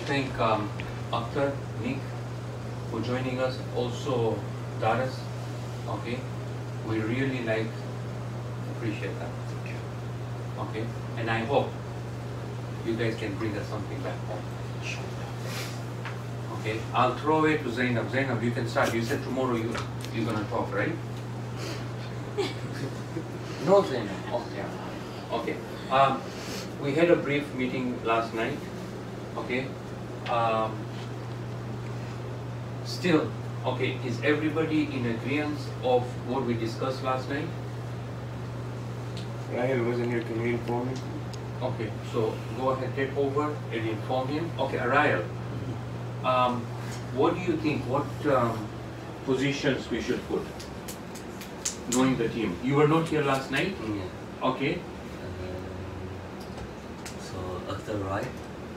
thank Akhtar, Nick for joining us. Also, Daras. Okay, we really appreciate that. Okay, and I hope you guys can bring us something back home. Okay, I'll throw it to Zainab. Zainab, you can start. You said tomorrow you're gonna talk, right? No, Zainab. Okay. Okay. We had a brief meeting last night. Okay. Still, okay. Is everybody in agreement of what we discussed last night? Ryan wasn't here. Can you inform me? Okay. So go ahead, take over and inform him. Okay, Ariel. What do you think? What positions we should put? Knowing the team, you were not here last night. Yeah. Okay. So Akhtar right,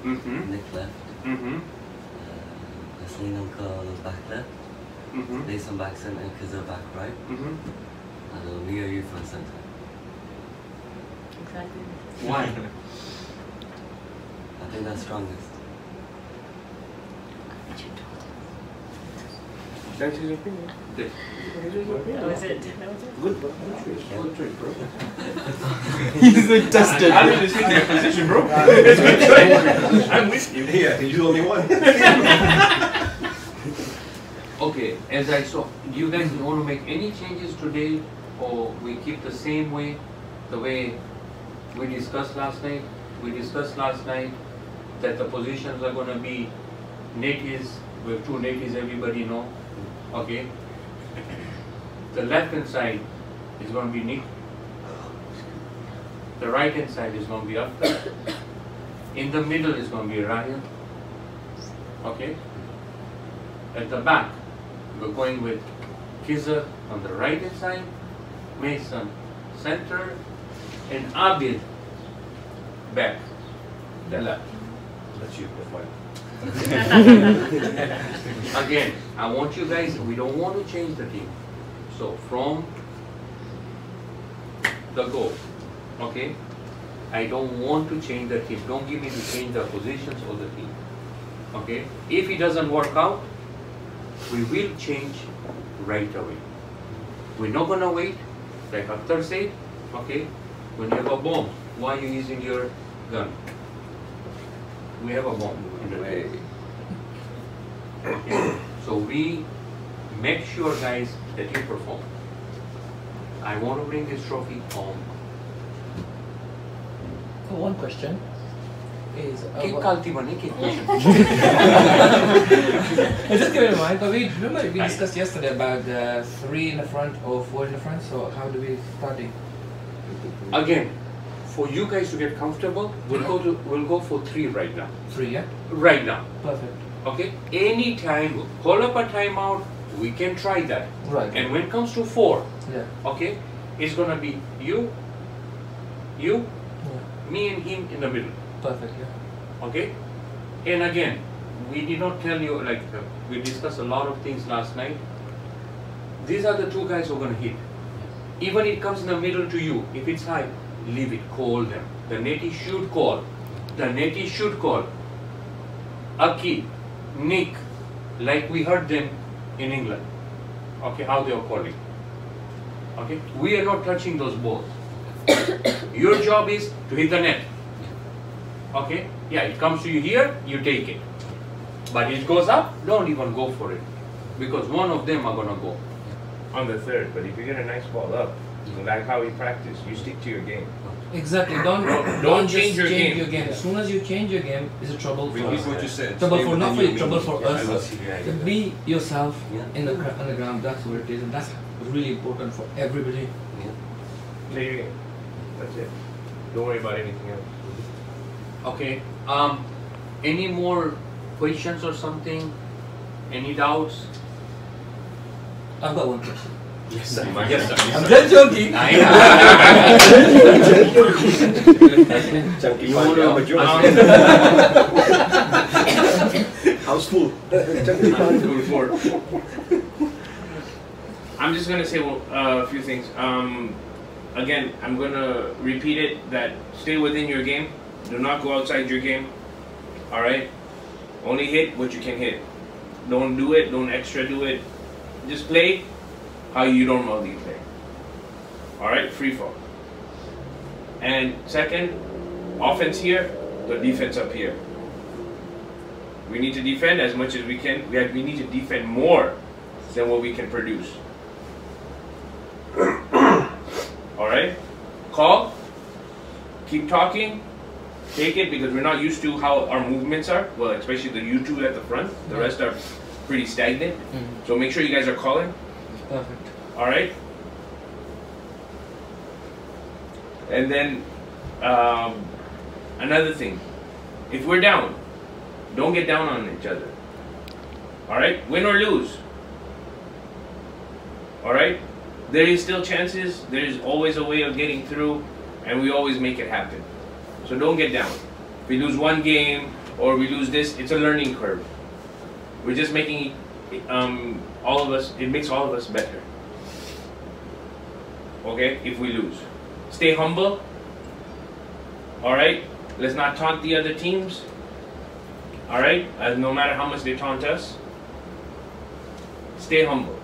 Nick left, Hasleen Uncle back left, Jason back center, and Kizza back right, and me or you front center. Exactly. Why? I think that's strongest. That's his opinion. This. That was it. That was it. Good, bro. Good choice, bro. He's like tested. I'm in the same position, bro. It's a good choice. I'm with you. Yeah, you're the only one. Okay, as I saw, do you guys want to make any changes today, or we keep the same way, the way we discussed last night? We discussed last night that the positions are going to be natives. We have two natives, everybody know. Okay. The left hand side is going to be Nick. The right hand side is going to be Akhtar. In the middle is going to be Ryan. Okay. At the back, we're going with Kizza on the right hand side, Mason center, and Abid back, the left. That's you. That's mine. Again, I want you guys, we don't want to change the team. So from the go, okay? I don't want to change the team. Don't give me to change the positions of the team. Okay? If it doesn't work out, we will change right away. We're not gonna wait, like Akhtar said, okay? When you have a bomb, why are you using your gun? We have a bomb in the way. Okay. So we make sure, guys, that you perform. I want to bring this trophy home. One question is Just keep in mind, but we discussed yesterday about 3 in the front or 4 in the front, so how do we start it? Again, for you guys to get comfortable, we'll go for 3 right now. 3, yeah? Right now. Perfect. Okay? Anytime, call up a timeout, we can try that. Right. And when it comes to 4, Yeah. okay, it's gonna be you, Yeah. me and him in the middle. Perfect, yeah. Okay? And again, we did not tell you, like, we discussed a lot of things last night. These are the 2 guys who are going to hit. Even it comes in the middle to you, if it's high, leave it, call them. The native should call. The native should call. Aki, Nick, like we heard them in England. Okay, how they are calling. Okay? We are not touching those balls. Your job is to hit the net. Okay? Yeah, it comes to you here, you take it. But it goes up, don't even go for it. Because one of them are gonna go. On the third, but if you get a nice ball up, like how we practice, you stick to your game. Exactly. Don't change just your change game. your game. As soon as you change your game, it's a trouble for Repeat us. what you said. Trouble Stay for not for within you, your trouble for meaning. us. To be yourself in the on the ground. That's what it is, and that's really important for everybody. Play your game. That's it. Don't worry about anything else. Okay. Any more questions or something? Any doubts? I've got one question. Yes, sir. Yes, sir. I'm just joking. I Chunky You Fun, wanna- yeah, but you're house full. Chunky Fun. I'm just gonna say a few things. Again, I'm gonna repeat it that stay within your game. Do not go outside your game. All right. Only hit what you can hit. Don't do it. Don't extra do it. Just play how you normally play. All right, free fall. And second, offense here, the defense up here. We need to defend as much as we can. We need to defend more than what we can produce. All right, call. Keep talking. Take it, because we're not used to how our movements are. Well, especially the you two at the front. The rest are pretty stagnant. So make sure you guys are calling. Perfect. All right. And then another thing, if we're down, don't get down on each other. All right, win or lose. All right, there is still chances. There is always a way of getting through, and we always make it happen. So don't get down. If we lose one game or we lose this, it's a learning curve. We're just making all of us. It makes all of us better. Okay, if we lose. Stay humble. All right. Let's not taunt the other teams. All right. As no matter how much they taunt us, stay humble.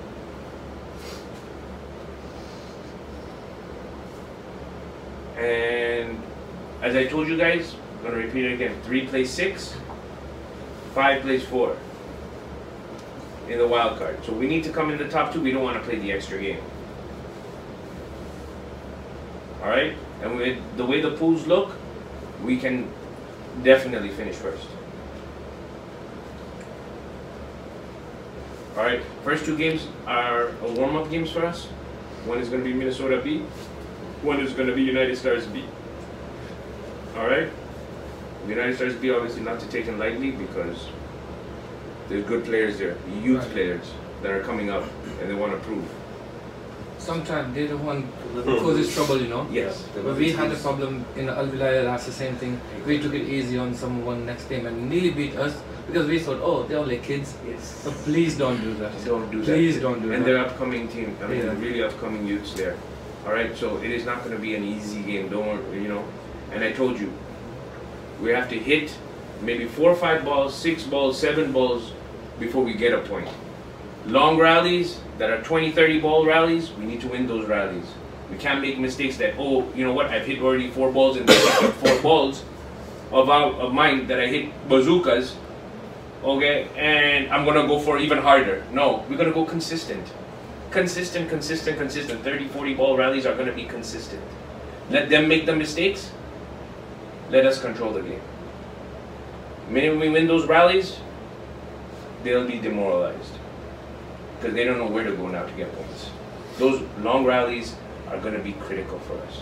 And as I told you guys, I'm gonna repeat it again. 3 plays 6, 5 plays 4 in the wild card. So we need to come in the top 2. We don't want to play the extra game. All right, and with the way the pools look, we can definitely finish first. All right, first 2 games are warm-up games for us. One is going to be Minnesota B. One is going to be United Stars B. All right, United Stars B obviously not to take them lightly, because there's good players there, youth players that are coming up and they want to prove. Sometimes they don't want to cause this trouble, you know. Yes. But we had a problem in Al Bilal, that's the same thing. We took it easy on someone next game and nearly beat us because we thought, oh, they're only kids. Yes. So please don't do that. Don't do that. Please don't do that. And they're upcoming team. I mean, Yeah. really upcoming youths there. All right. So it is not going to be an easy game. Don't worry, you know. And I told you, we have to hit maybe 4 or 5 balls, 6 balls, 7 balls before we get a point. Long rallies that are 20, 30 ball rallies, we need to win those rallies. We can't make mistakes that, oh, you know what, I've hit already 4 balls and 4 balls of mine that I hit bazookas, okay, and I'm going to go for even harder. No, we're going to go consistent. Consistent. 30, 40 ball rallies are going to be consistent. Let them make the mistakes. Let us control the game. The minute we win those rallies, they'll be demoralized, because they don't know where to go now to get points. Those long rallies are going to be critical for us.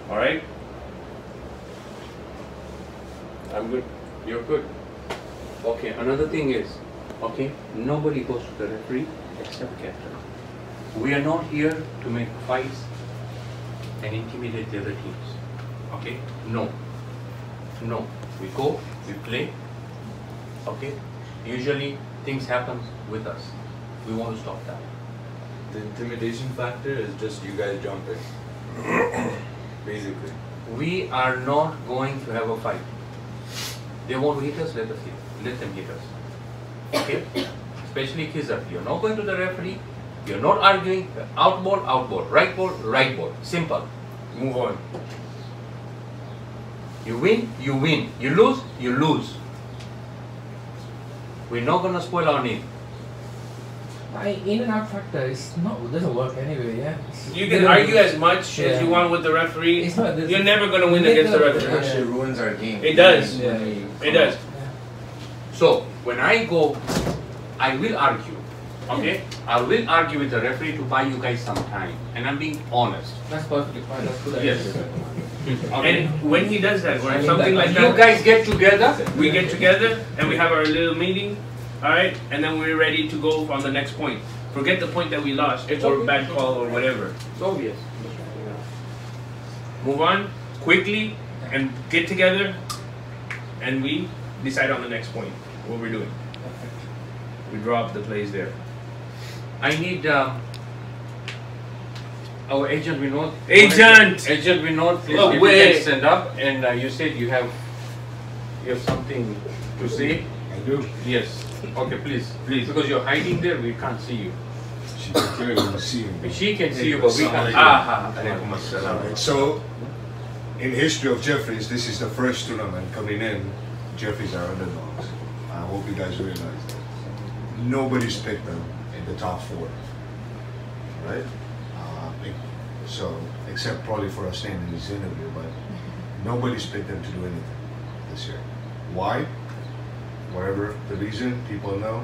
All right? I'm good. You're good. Okay, another thing is, okay, nobody goes to the referee except captain. We are not here to make fights and intimidate the other teams. Okay? No. No. We go, we play. Okay? Usually things happen with us. We want to stop that. The intimidation factor is just you guys jumping. Basically. We are not going to have a fight. They want to hit us, let them hit us. Okay? Especially kids up. You're not going to the referee, you're not arguing, out ball, right ball. Simple. Move on. You win, you win. You lose, you lose. We're not going to spoil our name. In and out factor doesn't work anyway, yeah. You can argue as much as you want with the referee. It's not, You're never going to win against the It referee. actually ruins our game. It does. Yeah. It does. So, when I go, I will argue. Okay? I will argue with the referee to buy you guys some time. And I'm being honest. That's perfectly fine. That's good. Yes. Okay? And when he does that, or I mean, something like You that, guys get together. we get together and we have our little meeting, all right, and then we're ready to go on the next point. Forget the point that we lost, It's or okay. bad call or whatever. It's obvious. Move on quickly and get together, and we decide on the next point, what we're doing. We draw up the plays there. I need our agent Vinod. Agent! Agent Vinod, please Oh, if you wait. can stand up. And you said you have you have something to say? I do. Yes. Okay, please, please, because you're hiding there, we can't see you. She can clearly see me. She can see you, but we can't see you. Alright, so in history of Jeffries, this is the first tournament coming in. Jeffries are underdogs. I hope you guys realize that. Nobody's picked them in the top 4, right? So except probably for us staying in this interview, but nobody's picked them to do anything this year. Why? Whatever the reason, people know.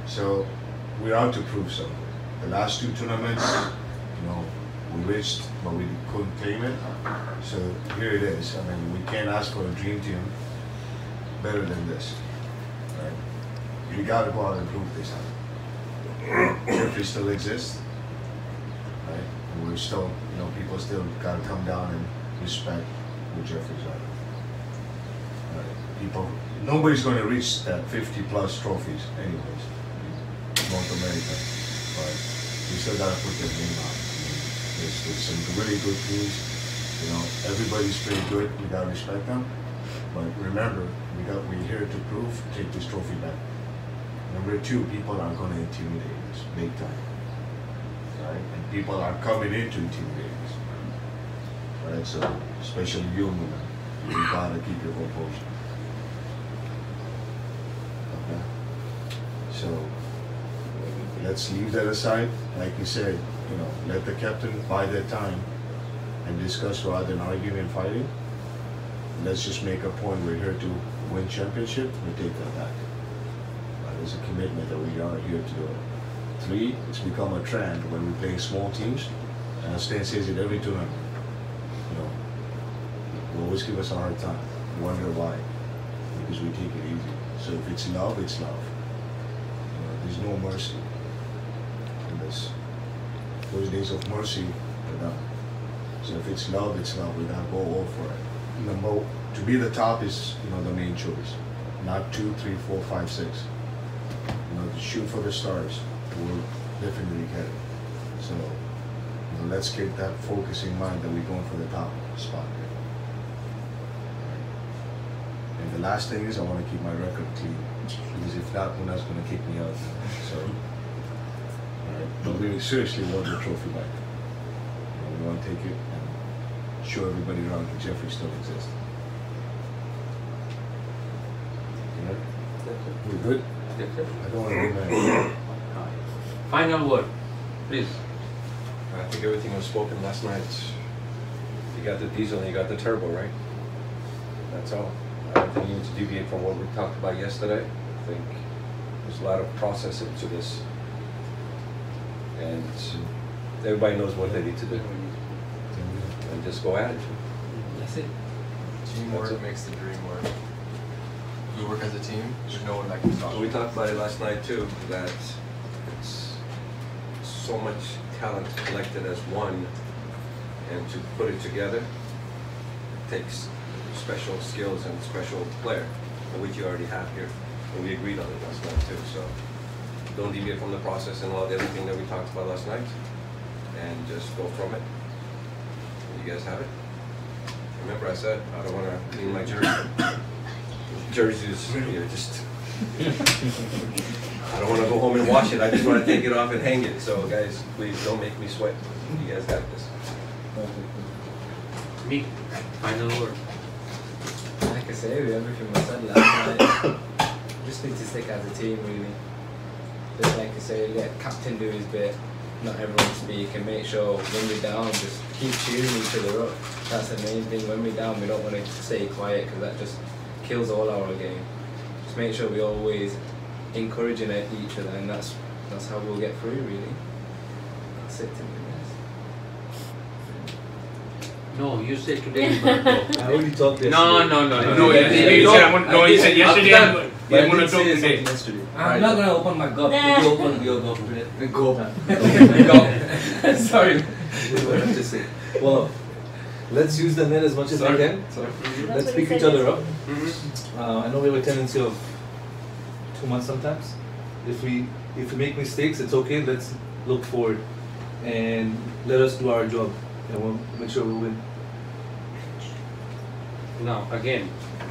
So we're out to prove something. The last 2 tournaments, we reached, but we couldn't claim it. So here it is. I mean, we can't ask for a dream team better than this. Right? We gotta go out and prove this time. Jeffrey still exists, right? And we're still, people still gotta come down and respect who Jeffries are. Right? Nobody's gonna reach that 50+ trophies, anyways. North America, but we still gotta put their name out. There's some really good teams. Everybody's pretty good. We gotta respect them. But remember, we're here to take this trophy back. Number 2, people are gonna intimidate us big time, right? And people are coming in to intimidate us, right? So especially you, Muna, you gotta keep your composure. Okay. So let's leave that aside. Like you said, let the captain buy their time and discuss rather than arguing and fighting. Let's just make a point. We're here to win championship. We take that back. There's a commitment that we are here to do it. 3, it's become a trend when we play small teams, and Stan says it every tournament. They always give us a hard time. We wonder why. Because we take it easy. So if it's love, it's love. There's no mercy in this. Those days of mercy are done. So if it's love, it's love. We gotta go all for it. To be the top is the main choice, not 2, 3, 4, 5, 6. To shoot for the stars, we'll definitely get it. So let's keep that focus in mind that we're going for the top spot. And the last thing is I want to keep my record clean, because if not, Muna's going to kick me out. So, but we seriously want the trophy back. We want to take it and show everybody around that Jeffrey still exists. We're good? I don't want to be mad. Final word, please. I think everything was spoken last night. You got the diesel and you got the turbo, right? That's all. I don't think you need to deviate from what we talked about yesterday. I think there's a lot of process into this. And everybody knows what they need to do. And just go at it. That's it. Teamwork makes the dream work. We work as a team, there's no one that can stop. We talked about it last night too, that it's so much talent collected as one, and to put it together takes special skills and special player, which you already have here. And we agreed on it last night too, so don't deviate from the process and everything that we talked about last night, and just go from it. You guys have it? Remember I said, I don't want to clean my jersey. Jerseys, just I don't want to go home and wash it. I just want to take it off and hang it. So guys, please don't make me sweat. You guys got this. Me, final word. Like I say, everything was said last night. Just need to stick as a team, really. Just like I say, let captain do his bit. Not everyone speak, and make sure when we're down, just keep cheering each other up. That's the main thing. When we're down, we don't want to stay quiet, because that just kills all our game. Just make sure we always encouraging each other, and that's how we'll get through, really. That's it, to be honest. No, you said today is going to go. I already talked yesterday. No, he said yesterday I'm going to talk today. I'm not gonna open my gut. You open your gut today. Go. Sorry. What I have to say. Well, let's use the net as much as we can. Let's pick each other up. I know we have a tendency of too much sometimes. If we make mistakes, it's okay. Let's look forward and let us do our job, and we'll make sure we win. Now, again,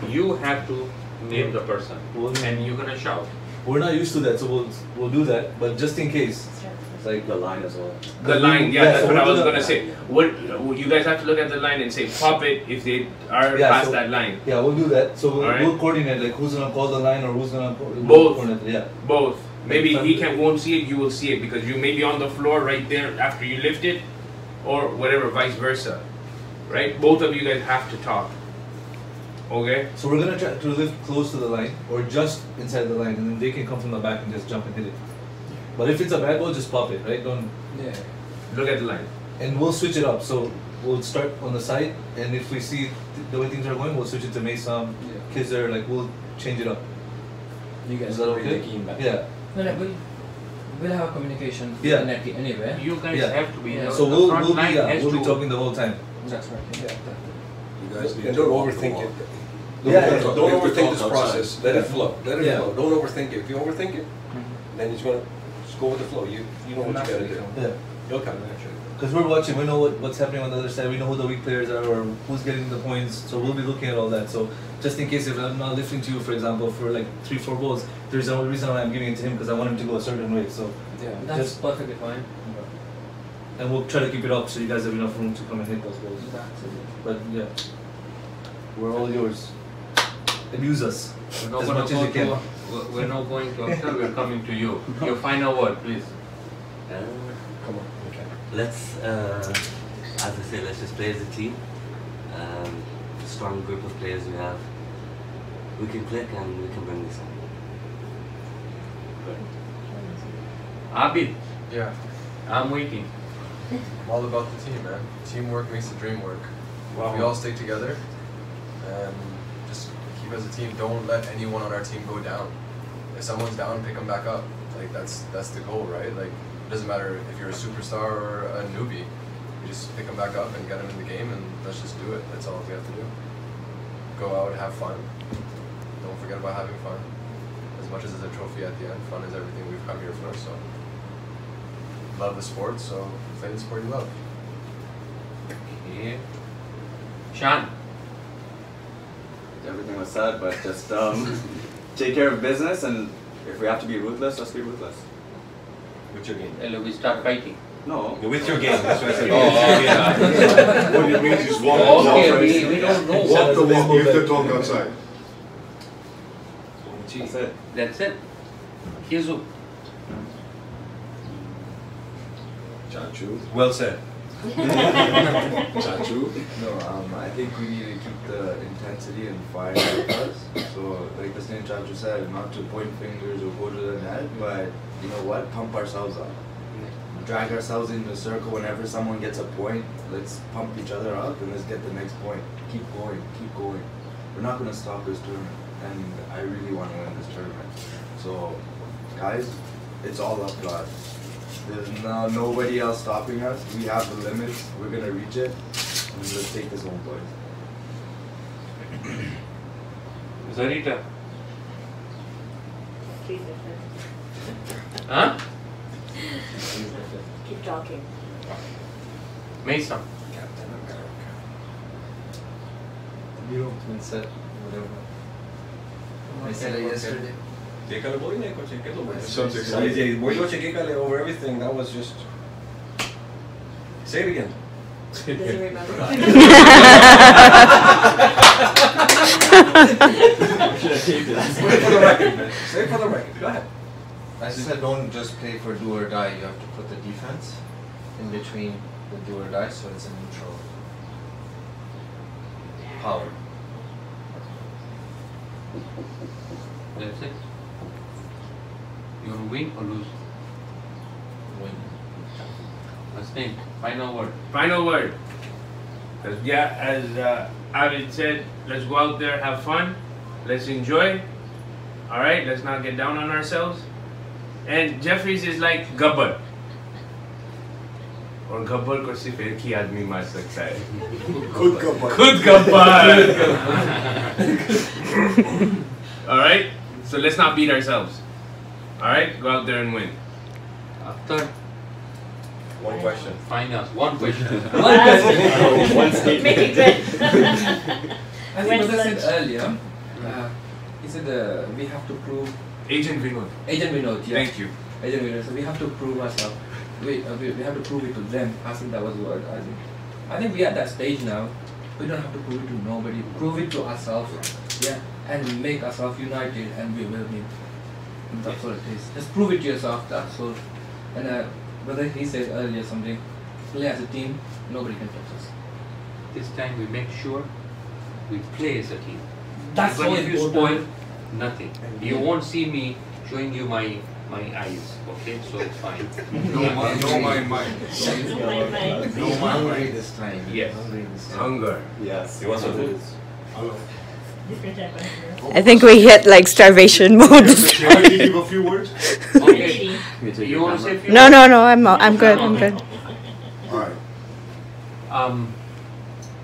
you have to name the person, Well, and you're gonna shout. we're not used to that, so we'll do that. But just in case, it's like The line as well. The line, yeah, that's so what I we'll was do gonna that. say. What you guys have to look at the line and say pop it if they are Yeah, past so- that line. Yeah, we'll do that. So Alright. we'll coordinate like who's gonna call the line or who's gonna Both. coordinate. Yeah. Both. Maybe Like, he won't see it, you will see it because you may be on the floor right there after you lift it, or whatever, vice versa. Right? Both of you guys have to talk. Okay? So we're gonna try to lift close to the line or just inside the line, and then they can come from the back and just jump and hit it. But if it's a bad ball, just pop it, right? Don't. Yeah. Look at the line. And we'll switch it up. So we'll start on the side, and if we see the way things are going, we'll switch it to Mason, Yeah. Kizzer. Like we'll change it up. You guys Is that will bring okay? the game back. Yeah. No, we'll have a communication Yeah. anyway. You guys Yeah. have to be. Yeah. the- So the we'll front line has we'll be to- talking the whole time. That's right. Yeah. You guys need And to don't walk the overthink walk. it. Yeah, Don't, yeah. don't We have to overthink talk this outside. process. Let it flow. Let it Yeah. flow. Don't overthink it. If you overthink it, then it's gonna just go with the flow. You know what you gotta do. Yeah. You'll come naturally. Because we're watching, we know what's happening on the other side. We know who the weak players are or who's getting the points. So we'll be looking at all that. So just in case if I'm not lifting to you, for example, for like 3-4 balls, there's no reason why I'm giving it to him because I want him to go a certain way. So Yeah. That's Just- perfectly fine. and we'll try to keep it up so you guys have enough room to come and hit those balls. That's it. But yeah, we're all yours. Abuse us We're not as gonna much as go you can. we're not going to Akhtar, we're coming to you. Your final word, please. Come on. Okay. Let's, as I say, let's just play as a team. Strong group of players we have. We can click and we can bring this on. Abid, Yeah, I'm waiting. I'm all about the team, man. Teamwork makes the dream work. Wow. We all stay together and just keep as a team. Don't let anyone on our team go down. If someone's down, pick them back up. Like that's the goal, right? Like it doesn't matter if you're a superstar or a newbie. You just pick them back up and get them in the game, and let's just do it. That's all we have to do. Go out, have fun. Don't forget about having fun. As much as it's a trophy at the end, fun is everything we've come here for. So love the sport, so play the sport you love. Okay. Shan, Everything was said, but just take care of business, and if we have to be ruthless, let's be ruthless. With your game. hello, we start fighting. No. With your game. That's what I said. What do you mean just walk Okay, walk- we don't know. walk the walk, you have to talk outside. That's it. That's it. Kizu. Chachu. Well said. Chachu. No, I think we need to keep the intensity and fire with us. So, like the Snake Chachu said, not to point fingers or go to the net, but you know what? Pump ourselves up. Drag ourselves into a circle whenever someone gets a point. Let's pump each other up and let's get the next point. Keep going, keep going. We're not going to stop this tournament, and I really want to win this tournament. So, guys, it's all up to us. There's nobody else stopping us. We have the limits. We're gonna reach it. And let's take this home, boys. Zarita. Please listen. Huh? Keep talking. Mason. Captain America. European set, whatever. I said it yesterday. Chécale, boy, Neko, chécalo, boy. Sounds Yeah, exciting. boy, chécale over everything. That was just. Say it again. Does he remember? Say it for the record, man. Say it for the record. Go ahead. I said don't just play for do or die. You have to put the defense in between the do or die, so it's a neutral power. That's it. You want to win or lose? Win. Astin, final word. Final word. As Avid said, let's go out there, have fun, let's enjoy. All right, let's not get down on ourselves. And Jeffries is like gabbar. और गब्बर को सिर्फ एक ही आदमी मार सकता है खुद गब्बर खुद Gabbar all right, so let's not beat ourselves. All right, go out there and win. After One question. final, one question. One statement. Make it good. I think what I said earlier, he said we have to prove. Agent Vinod. Agent Vinod, yeah. Thank you. Agent Vinod. So we have to prove ourselves. We have to prove it to them. I think that was the word. I think we are at that stage now. We don't have to prove it to nobody. Prove it to ourselves. Yeah. And make ourselves united, and we will win. That's what it is. Just prove it to yourself. That's all. And brother, he said earlier something. Play as a team. Nobody can touch us. This time we make sure we play as a team. That's Even so if you important. spoil, nothing. You won't see me showing you my eyes. Okay, so it's fine. No mind. No mind. No Hungry this time. Yes. Hunger. Yes. You want some food? I think we hit like starvation mode. Can I give a few words? Okay. You want to say a few No, I'm good. I'm good. All right.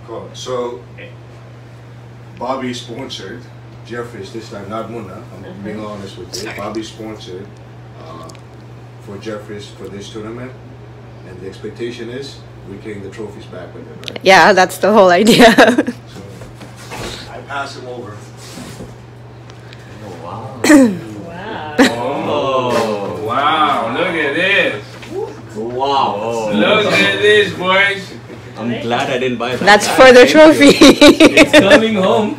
Cool. So, Bobby sponsored Jeffries this time, not Munna. I'm being honest with you. Bobby sponsored for Jeffries for this tournament, and the expectation is we getting the trophies back with him, right? Yeah, that's the whole idea. So, I pass him over. Wow. Oh, wow, look at this. Wow. Look at this, boys. I'm glad I didn't buy that. That's for the trophy. It's coming home.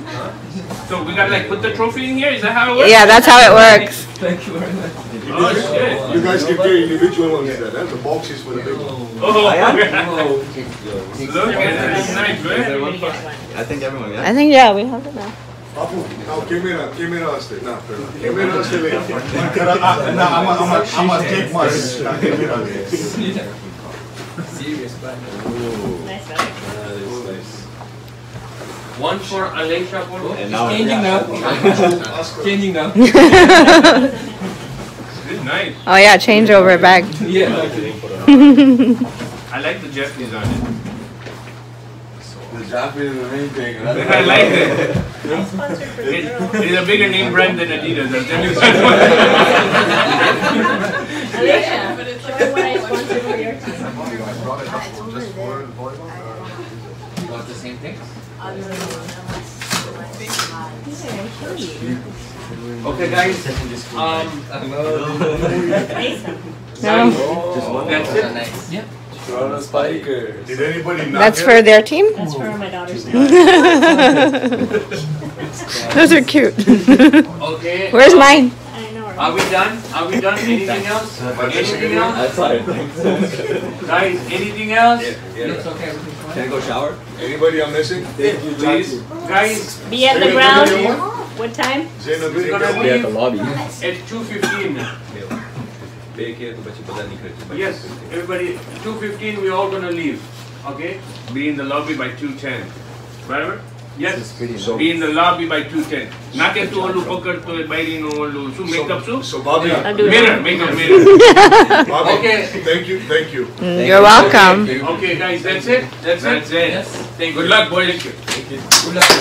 So we gotta like put the trophy in here? Is that how it works? Yeah, that's how it works. Thank you very much. Oh shit. You guys can get individual ones there. That's the boxes for the big one. Oh, I am? look at this, nice, man. I think everyone, yeah? I think, yeah, we have it now. Papu, no, camera hosted. No, camera hosted. No, I'm a take my camera. Serious plan. Nice bag. One for Alicia. And now, Changing now. Changing now. This is nice. Oh yeah, changeover bag. Yeah. I like the Jeffries on it. The Japanese is the main thing. I like it. I'm sponsored for the girl. It is a bigger name brand than Adidas. I'll tell you Alicia, show what I sponsored for your team. I brought it up just for volleyball. You got the same thing? These are very cute. Okay, guys. Nice. No. That's it. Yeah. Toronto Spikers. Did anybody not That's get for their team? That's for my daughter's Those are cute. Okay. Where's mine? I know, right? Are we done? Are we done? Anything else? Anything else? That's all right. Guys, anything else? It's okay. Everything's fine. Can I go shower? Anybody I'm missing? Please, guys, Be at the ground. What time? Zainab, we're gonna Be at the leave lobby. at 2:15. Yes, everybody, 2:15 we're all gonna leave. Okay? Be in the lobby by 2:10. Whatever? Yes. So, Be in the lobby by 2:10. Nake tu olu pakad to bairi no olu su makeup su. so Bobby, I'll do Mirror, that. makeup mirror. Bobby, Okay. thank you. You're welcome. Okay, guys, that's it. That's it. That's it. Yes. Thank you. Good luck, boys. Good luck.